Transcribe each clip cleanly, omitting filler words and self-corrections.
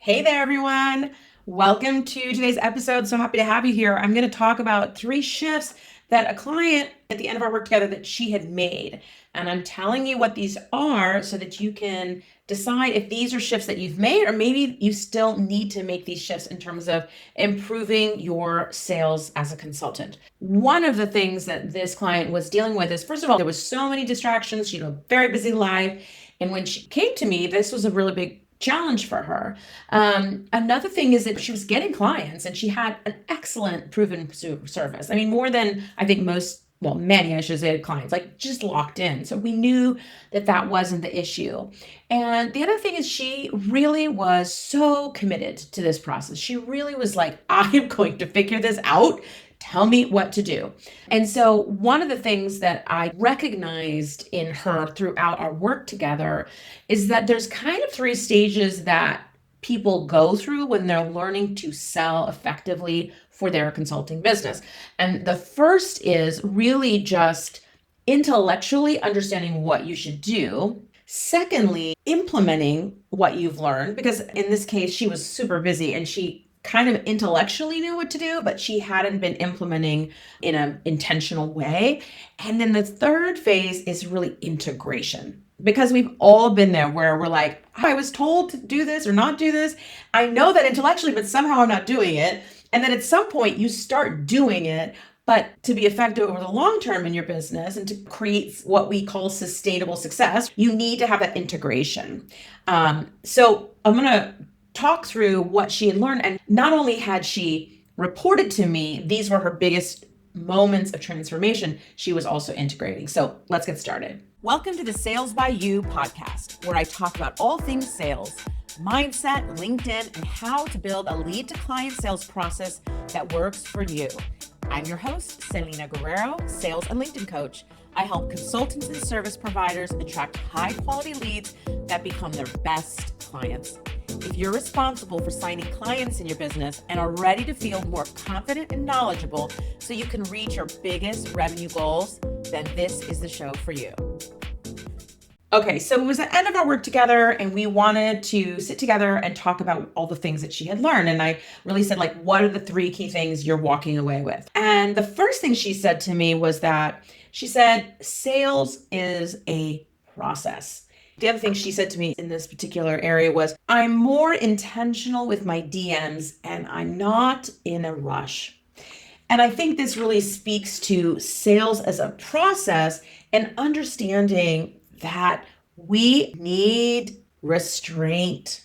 Hey there, everyone. Welcome to today's episode. So happy to have you here. I'm going to talk about 3 shifts that a client at the end of our work together that she had made. And I'm telling you what these are so that you can decide if these are shifts that you've made, or maybe you still need to make these shifts in terms of improving your sales as a consultant. One of the things that this client was dealing with is, first of all, there was so many distractions. She had a very busy life. And when she came to me, this was a really big challenge for her. Another thing is that she was getting clients and she had an excellent proven service. I mean, more than I think many, I should say, clients, like just locked in. So we knew that that wasn't the issue. And the other thing is she really was so committed to this process. She really was like, I'm going to figure this out. Tell me what to do. And so one of the things that I recognized in her throughout our work together is that there's kind of 3 stages that people go through when they're learning to sell effectively for their consulting business. And the first is really just intellectually understanding what you should do. Secondly, implementing what you've learned, because in this case, she was super busy and she kind of intellectually knew what to do, but she hadn't been implementing in an intentional way. And then the third phase is really integration, because we've all been there where we're like, I was told to do this or not do this. I know that intellectually, but somehow I'm not doing it. And then at some point you start doing it. But to be effective over the long term in your business and to create what we call sustainable success, you need to have that integration. So I'm going to talk through what she had learned. And not only had she reported to me, these were her biggest moments of transformation, she was also integrating. So let's get started. Welcome to the Sales by You podcast, where I talk about all things sales, mindset, LinkedIn, and how to build a lead to client sales process that works for you. I'm your host, Selena Guerrero, sales and LinkedIn coach. I help consultants and service providers attract high quality leads that become their best clients. If you're responsible for signing clients in your business and are ready to feel more confident and knowledgeable so you can reach your biggest revenue goals, then this is the show for you. Okay, so it was the end of our work together and we wanted to sit together and talk about all the things that she had learned. And I really said, like, what are the 3 key things you're walking away with? And the first thing she said to me was that she said, sales is a process. The other thing she said to me in this particular area was, I'm more intentional with my DMs and I'm not in a rush. And I think this really speaks to sales as a process and understanding that we need restraint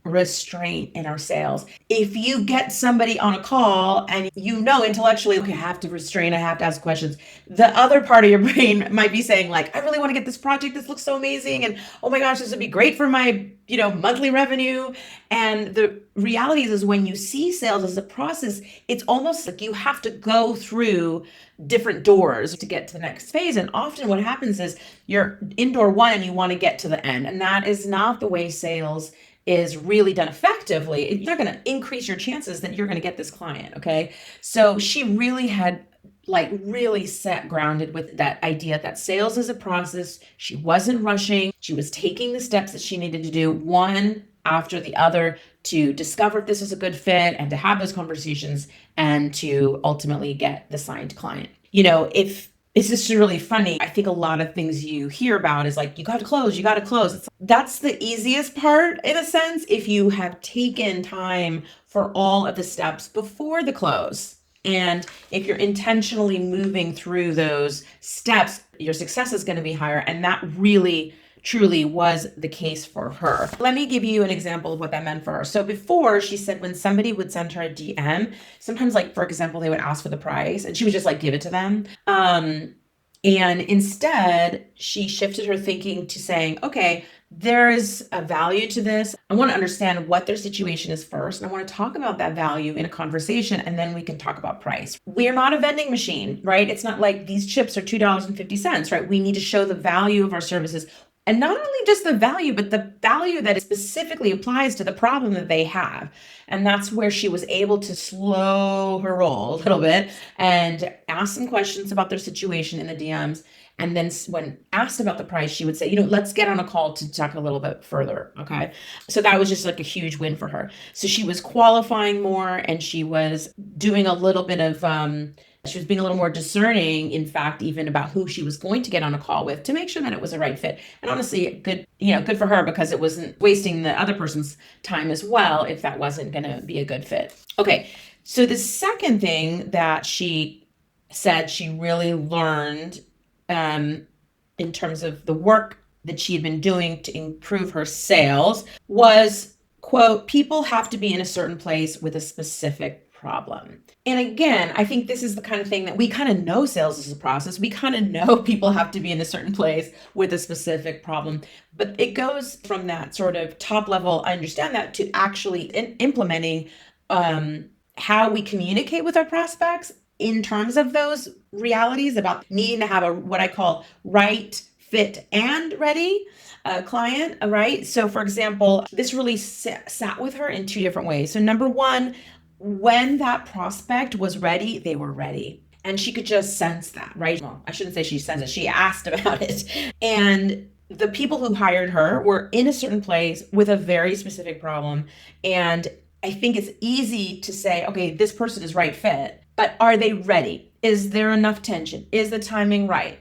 in our sales. If you get somebody on a call and you know intellectually, okay, I have to restrain, I have to ask questions, the other part of your brain might be saying, like, I really want to get this project. This looks so amazing. And oh my gosh, this would be great for my, monthly revenue. And the reality is when you see sales as a process, it's almost like you have to go through different doors to get to the next phase. And often what happens is you're in door 1 and you want to get to the end. And that is not the way sales is really done effectively. You're not going to increase your chances that you're going to get this client. Okay. So she really had really set grounded with that idea that sales is a process. She wasn't rushing. She was taking the steps that she needed to do one after the other to discover if this was a good fit and to have those conversations and to ultimately get the signed client. If it's just really funny. I think a lot of things you hear about is like, you got to close. That's the easiest part in a sense, if you have taken time for all of the steps before the close. And if you're intentionally moving through those steps, your success is going to be higher. And that really truly was the case for her. Let me give you an example of what that meant for her. So before, she said when somebody would send her a DM, sometimes, like, for example, they would ask for the price and she would just give it to them. And instead, she shifted her thinking to saying, okay, there is a value to this. I want to understand what their situation is first. And I want to talk about that value in a conversation, and then we can talk about price. We are not a vending machine, right? It's not like these chips are $2.50, right? We need to show the value of our services. And not only just the value, but the value that specifically applies to the problem that they have. And that's where she was able to slow her roll a little bit and ask some questions about their situation in the DMs And then when asked about the price, she would say, let's get on a call to talk a little bit further. Okay. So that was just like a huge win for her. So she was qualifying more, and she was doing a little bit of, she was being a little more discerning, in fact, even about who she was going to get on a call with to make sure that it was a right fit. And honestly, good for her, because it wasn't wasting the other person's time as well if that wasn't going to be a good fit. Okay. So the second thing that she said she really learned in terms of the work that she had been doing to improve her sales was, quote, people have to be in a certain place with a specific problem. And again, I think this is the kind of thing that we kind of know sales is a process. We kind of know people have to be in a certain place with a specific problem, but it goes from that sort of top level, I understand that, to actually implementing how we communicate with our prospects in terms of those realities about needing to have a what I call right, fit, and ready client, right? So for example, this really sat with her in two different ways. So number one, when that prospect was ready, they were ready. And she could just sense that, right? Well, I shouldn't say she sensed it, she asked about it. And the people who hired her were in a certain place with a very specific problem. And I think it's easy to say, okay, this person is right fit, but are they ready? Is there enough tension? Is the timing right?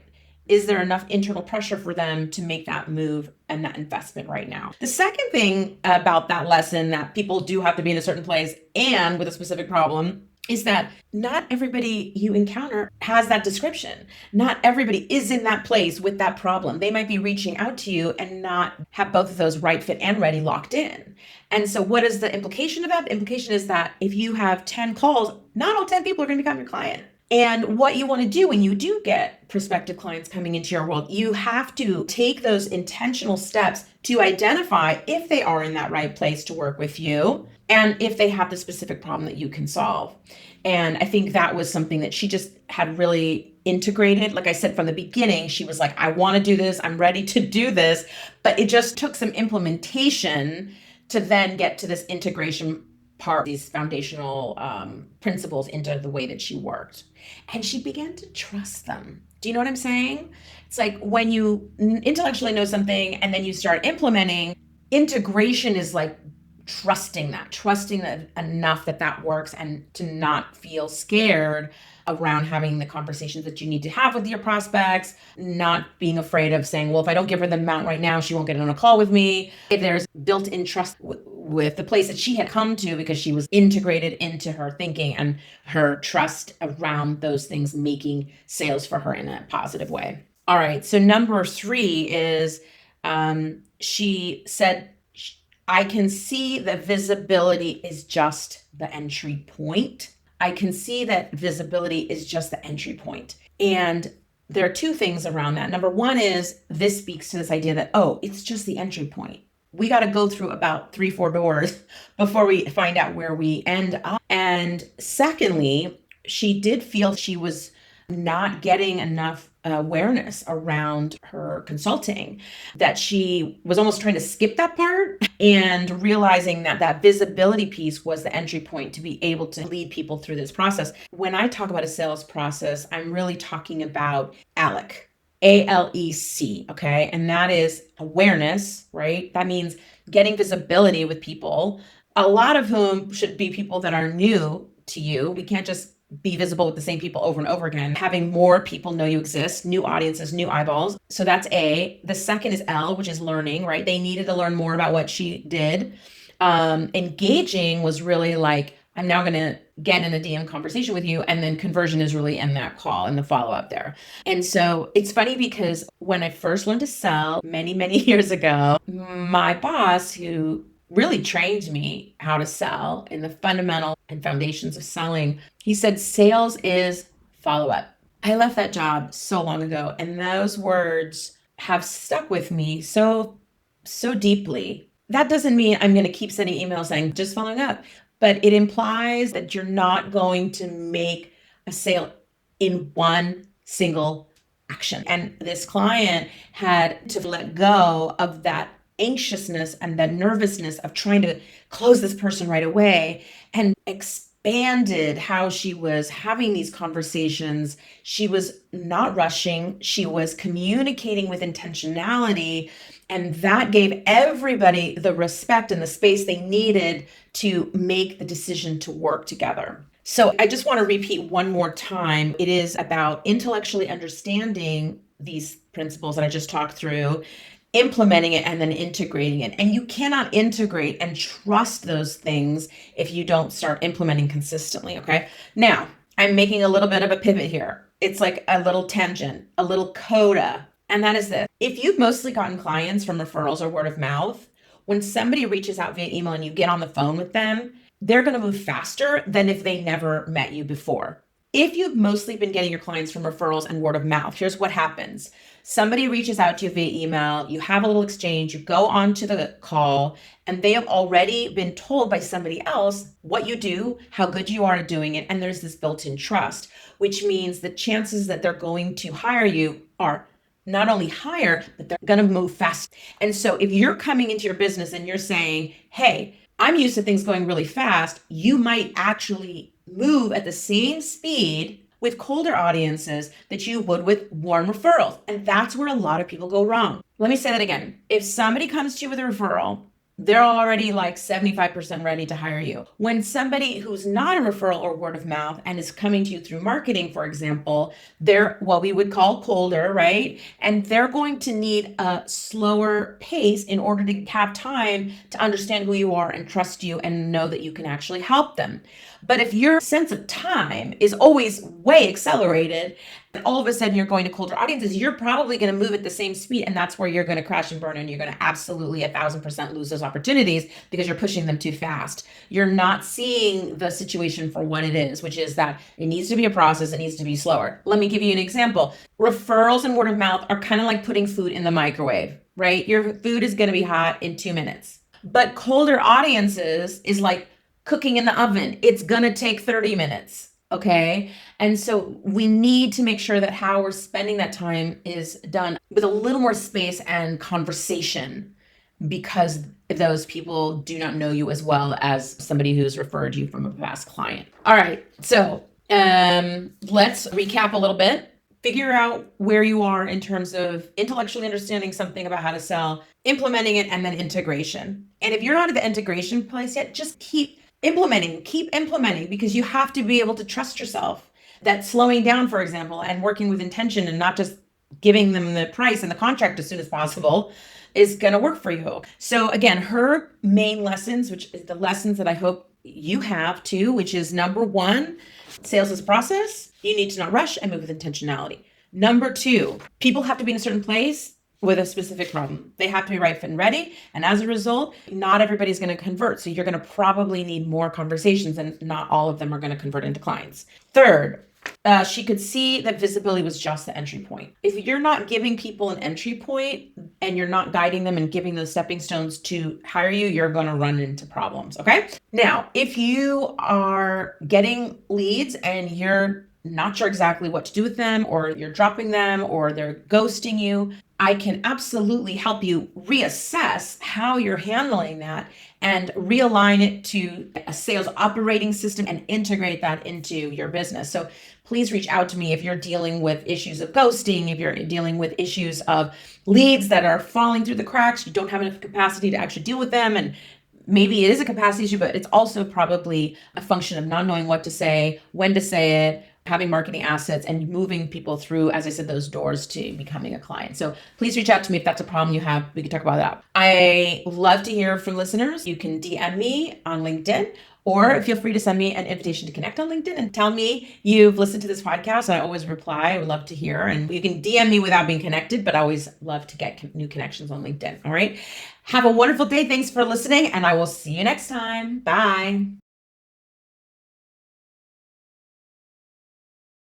Is there enough internal pressure for them to make that move and that investment right now? The second thing about that lesson, that people do have to be in a certain place and with a specific problem, is that not everybody you encounter has that description. Not everybody is in that place with that problem. They might be reaching out to you and not have both of those right fit and ready locked in. And so what is the implication of that? The implication is that if you have 10 calls, not all 10 people are going to become your client. And what you want to do when you do get prospective clients coming into your world, you have to take those intentional steps to identify if they are in that right place to work with you and if they have the specific problem that you can solve. And I think that was something that she just had really integrated. Like I said from the beginning, she was like, I want to do this. I'm ready to do this. But it just took some implementation to then get to this integration part, these foundational principles into the way that she worked. And she began to trust them. Do you know what I'm saying? It's like when you intellectually know something and then you start implementing, integration is like trusting that enough that works, and to not feel scared around having the conversations that you need to have with your prospects, not being afraid of saying, well, if I don't give her the amount right now, she won't get on a call with me. If there's built-in trust with the place that she had come to because she was integrated into her thinking and her trust around those things making sales for her in a positive way. All right. So number 3 is she said, I can see that visibility is just the entry point. I can see that visibility is just the entry point. And there are 2 things around that. Number 1 is this speaks to this idea that, oh, it's just the entry point. We got to go through about 3-4 doors before we find out where we end up. And secondly, she did feel she was not getting enough awareness around her consulting, that she was almost trying to skip that part and realizing that visibility piece was the entry point to be able to lead people through this process. When I talk about a sales process, I'm really talking about ALEC. ALEC, okay? And that is awareness, right? That means getting visibility with people, a lot of whom should be people that are new to you. We can't just be visible with the same people over and over again. Having more people know you exist, new audiences, new eyeballs. So that's A. The second is L, which is learning, right? They needed to learn more about what she did. Engaging was really like, I'm now going to get in a DM conversation with you. And then conversion is really in that call and the follow-up there. And so it's funny because when I first learned to sell many, many years ago, my boss, who really trained me how to sell in the fundamental and foundations of selling, he said, sales is follow-up. I left that job so long ago, and those words have stuck with me so deeply. That doesn't mean I'm going to keep sending emails saying just following up, but it implies that you're not going to make a sale in one single action. And this client had to let go of that anxiousness and that nervousness of trying to close this person right away and expect expanded how she was having these conversations. She was not rushing, she was communicating with intentionality. And that gave everybody the respect and the space they needed to make the decision to work together. So I just want to repeat one more time. It is about intellectually understanding these principles that I just talked through, implementing it, and then integrating it. And you cannot integrate and trust those things if you don't start implementing consistently. Okay. Now, I'm making a little bit of a pivot here. It's like a little tangent, a little coda. And that is this. If you've mostly gotten clients from referrals or word of mouth, when somebody reaches out via email and you get on the phone with them, they're going to move faster than if they never met you before. If you've mostly been getting your clients from referrals and word of mouth, here's what happens. Somebody reaches out to you via email, you have a little exchange, you go on to the call, and they have already been told by somebody else what you do, how good you are at doing it, and there's this built-in trust, which means the chances that they're going to hire you are not only higher, but they're going to move fast. And so if you're coming into your business and you're saying, hey, I'm used to things going really fast, you might actually move at the same speed with colder audiences that you would with warm referrals. And that's where a lot of people go wrong. Let me say that again. If somebody comes to you with a referral, they're already like 75% ready to hire you. When somebody who's not a referral or word of mouth and is coming to you through marketing, for example, they're what we would call colder, right? And they're going to need a slower pace in order to have time to understand who you are and trust you and know that you can actually help them. But if your sense of time is always way accelerated, and all of a sudden you're going to colder audiences, you're probably going to move at the same speed. And that's where you're going to crash and burn. And you're going to absolutely 1,000% lose those opportunities because you're pushing them too fast. You're not seeing the situation for what it is, which is that it needs to be a process. It needs to be slower. Let me give you an example. Referrals and word of mouth are kind of like putting food in the microwave, right? Your food is going to be hot in 2 minutes. But colder audiences is like cooking in the oven. It's going to take 30 minutes. Okay. And so we need to make sure that how we're spending that time is done with a little more space and conversation, because those people do not know you as well as somebody who's referred you from a past client. All right. So let's recap a little bit. Figure out where you are in terms of intellectually understanding something about how to sell, implementing it, and then integration. And if you're not at the integration place yet, just keep implementing, because you have to be able to trust yourself that slowing down, for example, and working with intention and not just giving them the price and the contract as soon as possible is going to work for you. So again, her main lessons, which is the lessons that I hope you have too, which is number 1, sales is a process. You need to not rush and move with intentionality. Number 2, people have to be in a certain place with a specific problem. They have to be right fit and ready. And as a result, not everybody's going to convert. So you're going to probably need more conversations, and not all of them are going to convert into clients. Third, she could see that visibility was just the entry point. If you're not giving people an entry point and you're not guiding them and giving those stepping stones to hire you, you're going to run into problems. Okay. Now, if you are getting leads and you're not sure exactly what to do with them, or you're dropping them, or they're ghosting you, I can absolutely help you reassess how you're handling that and realign it to a sales operating system and integrate that into your business. So please reach out to me if you're dealing with issues of ghosting, if you're dealing with issues of leads that are falling through the cracks, you don't have enough capacity to actually deal with them. And maybe it is a capacity issue, but it's also probably a function of not knowing what to say, when to say it, having marketing assets, and moving people through, as I said, those doors to becoming a client. So please reach out to me if that's a problem you have. We can talk about that. I love to hear from listeners. You can DM me on LinkedIn, or feel free to send me an invitation to connect on LinkedIn and tell me you've listened to this podcast. I always reply. I would love to hear. And you can DM me without being connected, but I always love to get new connections on LinkedIn. All right. Have a wonderful day. Thanks for listening, and I will see you next time. Bye.